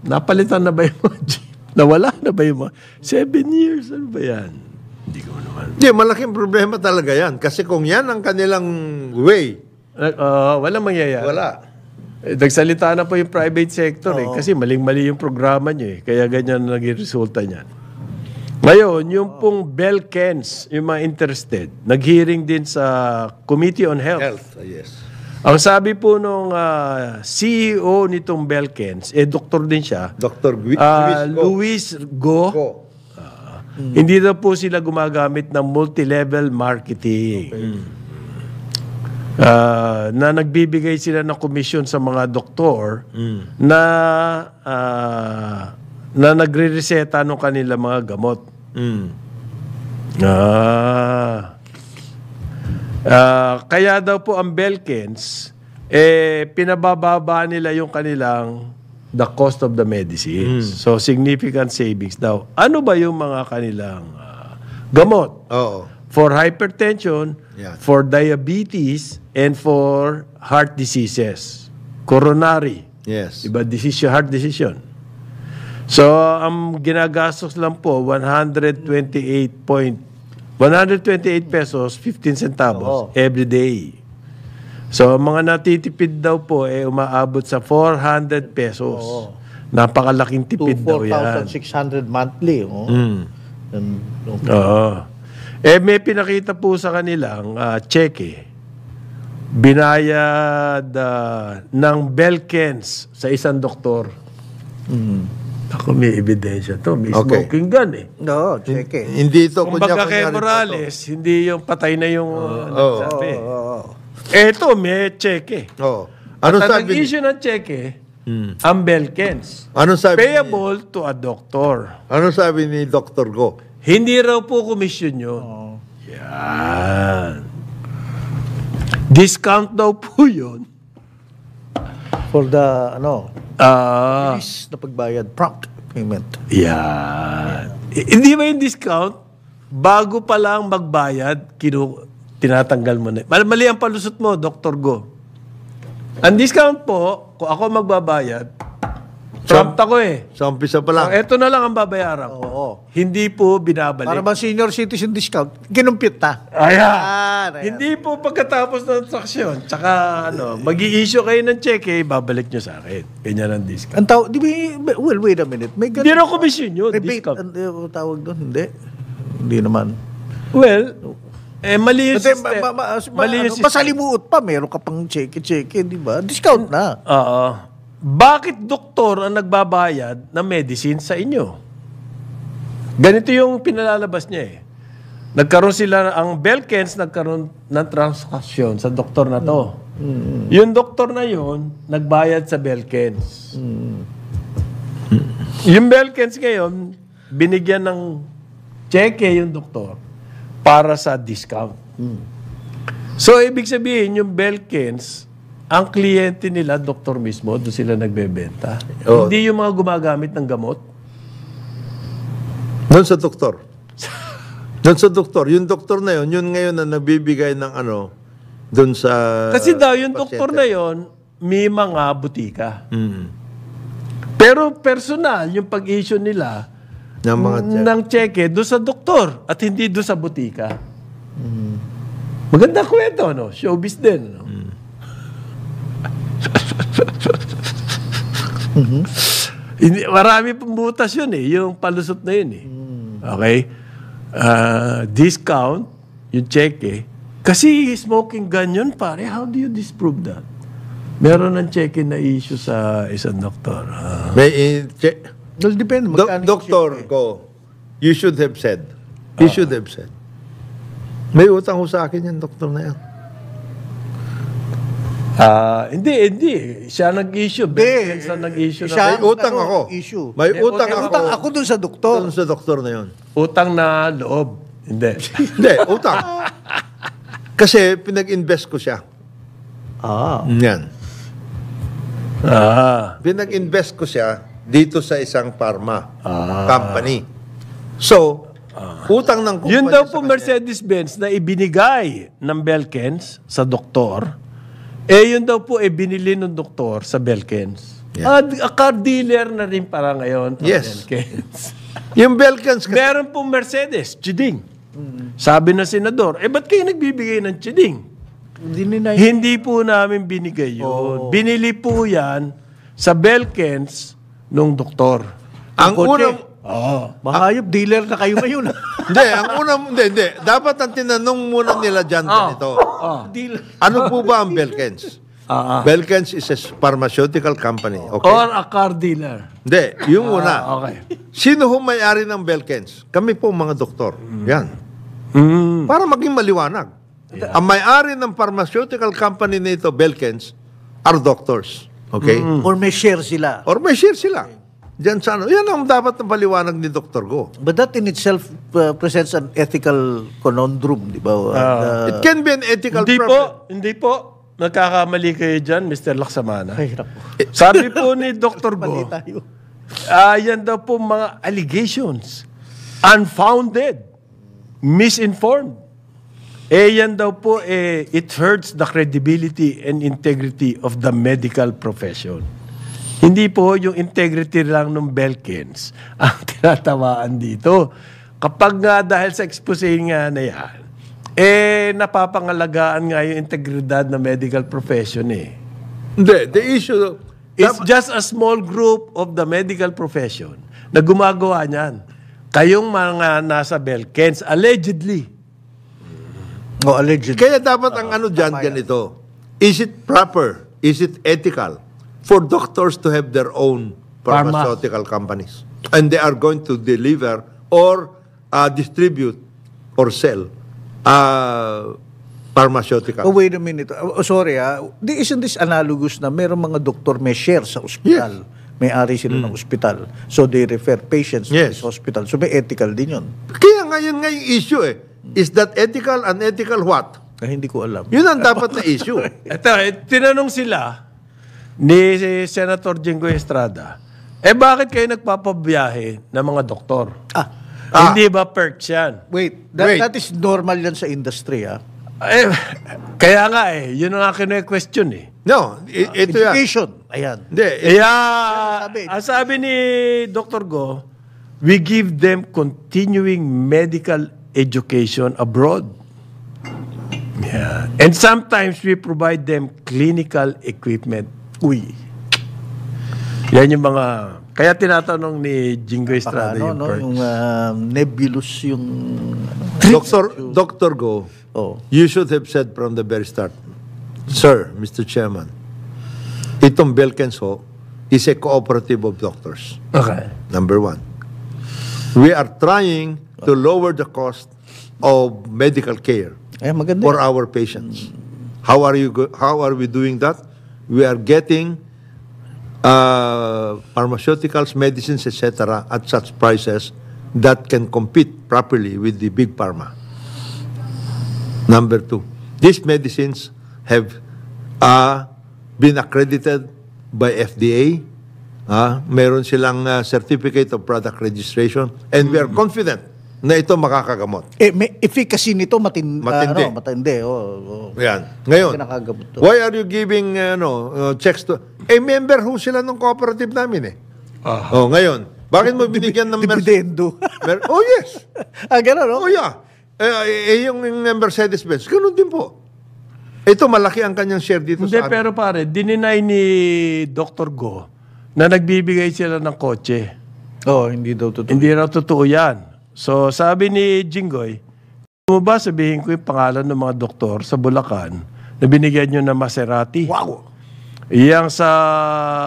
S3: Napalitan na ba yung mga jeep? Nawala na ba yung mga... 7 years? Ano ba yan? Hindi ko naman.
S4: Hindi, malaking problema talaga yan. Kasi kung yan ang kanilang way,
S3: Walang mangyayari.
S4: wala.
S3: Nagsalita na po yung private sector kasi maling-mali yung programa nyo Kaya ganyan na naging resulta niyan. Ngayon, yung pong Belkens, yung mga interested, nag-hearing din sa Committee on Health.
S4: Yes.
S3: Ang sabi po nung CEO nitong Belkens, doktor din siya,
S4: Dr.
S3: Luis Go. Hindi daw po sila gumagamit ng multi-level marketing. Na nagbibigay sila ng komisyon sa mga doktor na nagre-reseta ng kanila mga gamot. Kaya daw po ang Belkens, pinabababa nila yung kanilang the cost of the medicines. So, significant savings daw. Ano ba yung mga kanilang gamot?
S4: Oo.
S3: For hypertension,
S4: Yan.
S3: for diabetes, and for heart diseases. Coronary.
S4: Yes.
S3: Iba decision, heart decision. So, ang ginagastos lang po, 128 pesos, 15 centavos every day. So, ang mga natitipid daw po, umaabot sa 400 pesos. Napakalaking
S5: To
S3: tipid daw yan.
S5: 4,600 monthly. Oh.
S3: Oo. May pinakita po sa kanilang cheque. Binayad ng Belkens sa isang doktor. Ako, may ebidensya to. May
S4: Okay.
S3: smoking gun eh.
S5: No, check it.
S4: Hindi ito
S3: Kung baga kay Morales, hindi yung patay na yung nagsabi. Eto, may cheque.
S4: Oo. Ano
S3: At ang
S4: sabi?
S3: nag-issue ng cheque, ang Belkens.
S4: Ano sabi?
S3: Payable to a doctor.
S4: Ano sabi ni Dr. Go?
S3: Hindi raw po commission yun. Yan. Discount daw po yun.
S5: For the,
S3: Ah,
S5: bilis na pagbayad, prompt payment.
S3: yan. Hindi ba yung discount? Bago pa lang magbayad, tinatanggal mo na. Mali ang palusot mo, Dr. Go. Ang discount po, kung ako magbabayad, prompt ako eh.
S4: Sa umpisa pa lang.
S3: Ito na lang ang babayaran ko.
S5: Oo.
S3: Hindi po binabalik.
S5: Para ba senior citizen discount? Ginumpit na.
S3: Ayan.
S5: Ayan.
S3: Hindi po pagkatapos ng transaksyon. Tsaka, mag-i-issue kayo ng cheque, babalik nyo sa akin. Ganyan ang discount.
S5: Ang tawag, di ba, well, wait a minute. May
S3: Hindi raw commission yun,
S5: rebate,
S3: discount.
S5: ang tawag doon, hindi. Hindi naman.
S3: Well, mali yung
S5: Kasi
S3: system. Mali yung system.
S5: pasalimuot pa, meron ka pang cheque, di ba? Discount na.
S3: Oo. Bakit doktor ang nagbabayad ng medicine sa inyo? Ganito yung pinalalabas niya eh. Nagkaroon sila, ang Belkens nagkaroon ng transaksyon sa doktor na to. Yung doktor na yun, nagbayad sa Belkens. Yung Belkens ngayon, binigyan ng cheque yung doktor para sa discount. So, ibig sabihin, yung Belkens, ang kliyente nila, doktor mismo, doon sila nagbebenta.
S4: Oo.
S3: Hindi yung mga gumagamit ng gamot.
S4: Doon sa doktor. Doon sa doktor. Yung doktor na yun ngayon na nagbibigay ng doon sa
S3: Kasi daw, yung doktor na yon may mga butika. Pero personal, yung pag-issue nila
S4: ng mga check.
S3: ng cheque doon sa doktor at hindi doon sa butika. Maganda kwento, no? Showbiz din, no? Marami pang butas yun eh, yung palusot na yun eh. Okay? Discount, yung cheque. Kasi smoking gun yun, pare. How do you disprove that? Meron ng cheque na issue sa isang doktor.
S4: May
S5: Well, depende.
S4: doktor ko, you should have said. You should have said. May utang ho sa akin yan, doktor na yan.
S3: Hindi. Siya nag-issue. Belkens na nag-issue.
S5: Siya
S4: May utang ako.
S5: Issue.
S4: May utang
S3: utang
S4: ako.
S5: Utang ako dun sa doktor.
S4: Doon sa doktor na yun.
S3: Utang na loob. Hindi.
S4: Hindi, utang. Kasi pinag-invest ko siya. Yan. Pinag-invest ko siya dito sa isang pharma company. So, utang ng kumpanya
S3: Yun daw po
S4: sa kanya.
S3: Mercedes-Benz na ibinigay ng Belkens sa doktor, yun daw po binili ng doktor sa Belkens.
S4: Yeah.
S3: A car dealer na rin para ngayon.
S4: Yes.
S3: Belkens.
S4: Yung Belkens kasi,
S3: Meron pong Mercedes, Chiding. Sabi ng senador, ba't kayo nagbibigay ng Chiding? Hindi po namin binigay yun. Binili po yan sa Belkens nung doktor.
S4: ang unang,
S5: Mahayop, dealer na kayo ngayon.
S4: hindi. Dapat ang tinanong muna nila dyan ganito.
S5: Dealer.
S4: Ano po ba ang Belkens? Belkens is a pharmaceutical company. Okay?
S3: Or a car dealer.
S4: Hindi, yung una.
S3: Okay.
S4: Sino ho may-ari ng Belkens? Kami po mga doktor. Yan. Para maging maliwanag. Ang may-ari ng pharmaceutical company nito, Belkens, are doctors. Okay?
S5: Or may share sila.
S4: Or may share sila. Diyan sa Yan ang dapat ng paliwanag ni Dr. Go.
S5: But that in itself presents an ethical conundrum, di ba?
S4: It can be an ethical
S3: Hindi
S4: problem.
S3: po. nagkakamali kayo dyan, Mr. Laksamana.
S5: Ay, naku.
S3: Sabi po ni Dr.
S5: Mali
S3: Go,
S5: tayo.
S3: yan daw po mga allegations. Unfounded. Misinformed. Yan daw po, it hurts the credibility and integrity of the medical profession. Hindi po yung integrity lang ng Belkins ang tinatawaan dito. Kapag nga dahil sa expose nga na yan, napapangalagaan nga yung integridad ng medical profession
S4: Hindi, the issue...
S3: It's just a small group of the medical profession na gumagawa niyan. Kayong mga nasa Belkins, allegedly.
S5: Allegedly.
S4: Kaya dapat ang ano dyan, ganito. Is it proper? Is it ethical for doctors to have their own pharmaceutical companies? And they are going to deliver or distribute or sell pharmaceutical.
S5: Oh, wait a minute. Sorry isn't this analogous na merong mga doktor may share sa ospital? May-ari sila ng ospital. So they refer patients to
S4: Yes.
S5: this hospital. So may ethical din yun.
S4: Kaya ngayon nga yung issue Is that ethical, unethical, what?
S5: Hindi ko alam.
S4: Yun ang dapat na issue.
S3: Ito, tinanong sila ni Senator Jinggoy Estrada, bakit kayo nagpapabiyahe ng mga doktor? Hindi ba perks yan?
S5: Wait,
S4: Wait.
S5: that is normal yan sa industry,
S3: Kaya nga yun ang akin question
S4: No, ito yan.
S5: Education. Ayan.
S4: Hindi,
S3: Ang sabi ni Dr. Go, we give them continuing medical education abroad. Yeah. And sometimes we provide them clinical equipment. Uy. Yan yung mga... Kaya tinatanong ni Jinggoy Estrada yung perks.
S5: Yung nebulous yung...
S4: Dr. Go, you should have said from the very start, Sir, Mr. Chairman, itong Belkins is a cooperative of doctors.
S3: Okay.
S4: Number one. We are trying to lower the cost of medical care
S5: maganda.
S4: for our patients. How are we doing that? We are getting pharmaceuticals, medicines, etc. at such prices that can compete properly with the big pharma. Number two, these medicines have been accredited by FDA. Meron silang certificate of product registration, and we are confident na ito makakagamot.
S5: May efficacy nito matindi. Matindi.
S4: Yan. Ngayon,
S5: Kinakagamot to.
S4: why are you giving checks to... member ho sila ng cooperative namin ngayon, bakit mo binigyan ng...
S5: Dividendo.
S4: Oh, yes.
S5: Gano'n, no?
S4: Oh, yeah. Yung Mercedes-Benz, ganoon din po. Ito, malaki ang kanyang share dito
S3: Hindi,
S4: sa...
S3: pero pare, dininay ni Dr. Go na nagbibigay sila ng kotse.
S5: Hindi daw totoo.
S3: Hindi raw totoo yan. So, sabi ni Jinggoy, mo ba sabihin ko yung pangalan ng mga doktor sa Bulacan na binigyan nyo ng Maserati?
S5: Wow!
S3: Iyang sa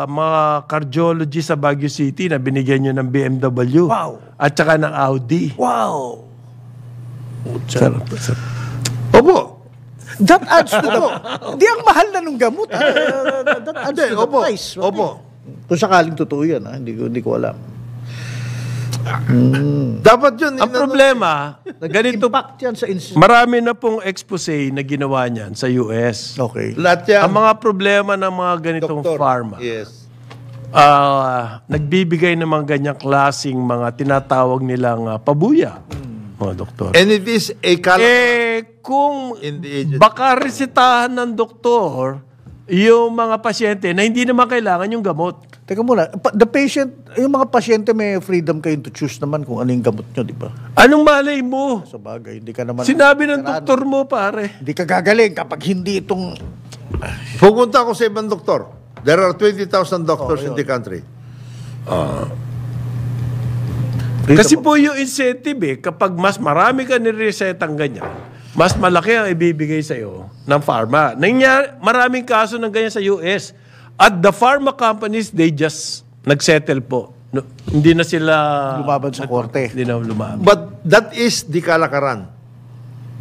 S3: mga cardiology sa Baguio City na binigyan nyo ng BMW.
S5: Wow!
S3: At saka ng Audi.
S5: Wow!
S3: Sarap.
S4: Opo.
S5: That adds to the... Hindi ang mahal na nung gamot. That adds to the price.
S4: Opo.
S5: Kung sakaling totoo yan, hindi ko alam.
S4: Dapat yun.
S3: Ang problema, ganito,
S5: Impact yan sa
S3: marami na pong expose na ginawa niyan sa US.
S5: Okay.
S4: Lahat yan.
S3: Ang mga problema ng mga ganitong
S4: Doktor.
S3: pharma,
S4: Yes.
S3: nagbibigay ng mga ganyang klaseng mga tinatawag nilang pabuya, mga doktor.
S4: And it is a
S3: Kung
S4: In the agency.
S3: baka resetahan ng doktor yung mga pasyente na hindi naman kailangan yung gamot.
S5: Teka muna, the patient, yung mga pasyente may freedom kayo to choose naman kung ano yung gamot nyo, di ba?
S3: Anong malay mo?
S5: Sa bagay, hindi ka naman...
S3: Sinabi ng doktor mo, pare.
S5: Hindi ka gagaling kapag hindi itong...
S4: Pupunta ako sa ibang doktor. There are 20,000 doctors in the country.
S3: Kasi po yung incentive kapag mas marami ka niresetang ganyan, mas malaki ang ibibigay sa'yo ng pharma. Maraming kaso ng ganyan sa US. At the pharma companies, they just nagsettle po. No, hindi na sila...
S5: Lumaban sa korte.
S3: Hindi na lumaban.
S4: But that is the kalakaran.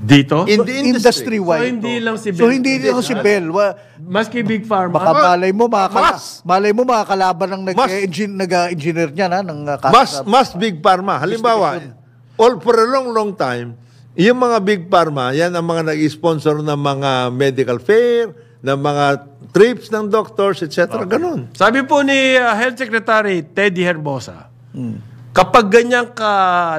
S3: Dito?
S4: In the industry.
S5: Industry-wide.
S3: So, hindi lang si Bell.
S5: So, hindi lang si Bell.
S3: Maski Big Pharma.
S5: Baka malay mo,
S4: Mas.
S5: makakalaban ng nag-engineer niya na.
S4: Mas big pharma. Halimbawa, for a long time, yung mga big pharma, yan ang mga nag-sponsor ng mga medical fair, ng mga trips ng doctors, etc. Ganun.
S3: Sabi po ni Health Secretary Teddy Herbosa, kapag ganyan ka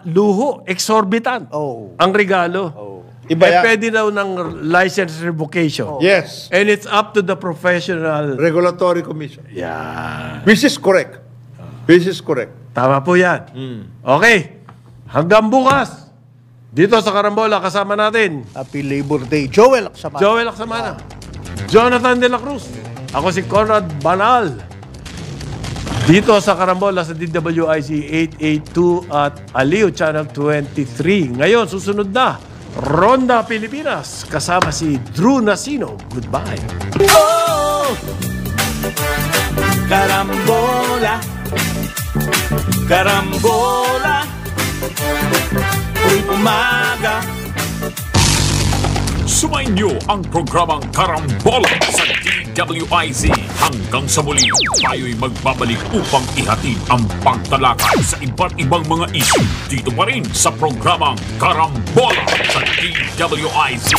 S3: luho, exorbitant ang regalo,
S4: Iba yan.
S3: pwede daw ng license revocation.
S4: Yes.
S3: And it's up to the professional.
S4: Regulatory Commission.
S3: Yeah.
S4: Which is correct. Which is correct.
S3: Tama po yan. Okay. Hanggang bukas, dito sa Karambola, kasama natin
S5: Happy Labor Day. Joel Aksamana.
S3: Joel Aksamana, Jonathan De La Cruz, ako si Conrad Banal. Dito sa Karambola sa DWIC 882 at Aliw Channel 23. Ngayon, susunod na, Ronda Pilipinas, kasama si Drew Nasino. Goodbye.
S2: Oh, Karambola, Karambola, tuwing umaga.
S1: Sumainyo ang programang Karambola sa DWIZ. Hanggang sa muli, tayo'y magbabalik upang ihatid ang pagtalakay sa iba't ibang mga issue dito pa rin sa programang Karambola sa DWIZ.